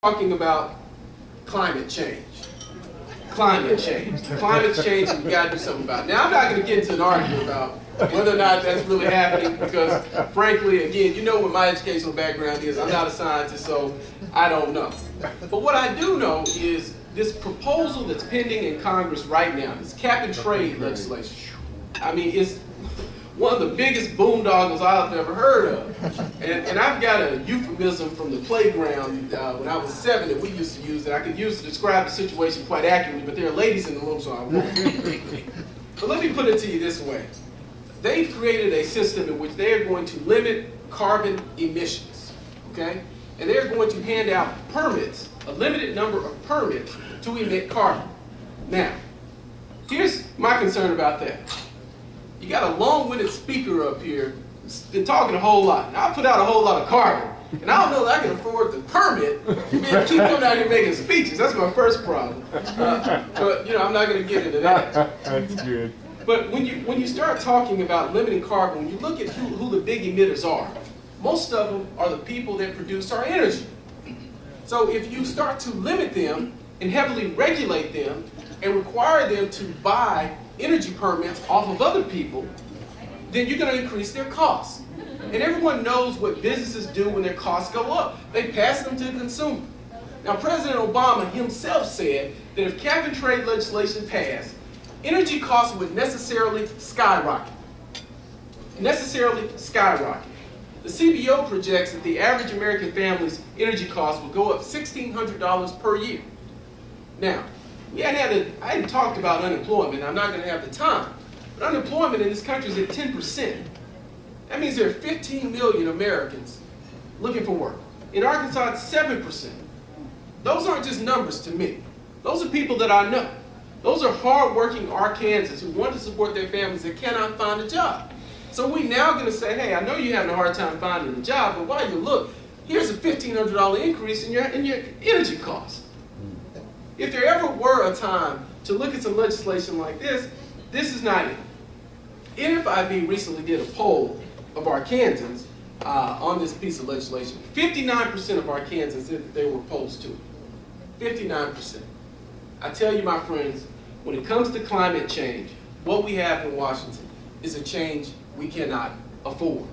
Talking about climate change. Climate change. Climate change we got to do something about. Now, I'm not going to get into an argument about whether or not that's really happening because, frankly, again, you know what my educational background is. I'm not a scientist, so I don't know. But what I do know is this proposal that's pending in Congress right now, this cap and trade legislation. I mean, it's one of the biggest boondoggles I've ever heard of. And I've got a euphemism from the playground when I was 7 that we used to use that I could use to describe the situation quite accurately, but there are ladies in the room, so I won't. But let me put it to you this way. They've created a system in which they are going to limit carbon emissions, okay? And they're going to hand out permits, a limited number of permits to emit carbon. Now, here's my concern about that. You got a long-winded speaker up here been talking a whole lot. Now, I put out a whole lot of carbon, and I don't know that I can afford the permit to keep coming out here making speeches. That's my first problem. But you know, I'm not going to get into that. That's good. But when you start talking about limiting carbon, when you look at who the big emitters are, most of them are the people that produce our energy. So if you start to limit them and heavily regulate them and require them to buy energy permits off of other people, then you're going to increase their costs. And everyone knows what businesses do when their costs go up. They pass them to the consumer. Now, President Obama himself said that if cap and trade legislation passed, energy costs would necessarily skyrocket. Necessarily skyrocket. The CBO projects that the average American family's energy costs will go up $1,600 per year. Now, I hadn't talked about unemployment. I'm not going to have the time. But unemployment in this country is at 10%. That means there are 15 million Americans looking for work. In Arkansas, it's 7%. Those aren't just numbers to me. Those are people that I know. Those are hard-working Arkansans who want to support their families that cannot find a job. So we're now going to say, hey, I know you're having a hard time finding a job, but while you look, here's a $1,500 increase in your energy costs. If there ever were a time to look at some legislation like this, this is not it. NFIB recently did a poll of Arkansans on this piece of legislation. 59% of Arkansans said that they were opposed to it. 59%. I tell you, my friends, when it comes to climate change, what we have in Washington is a change we cannot afford.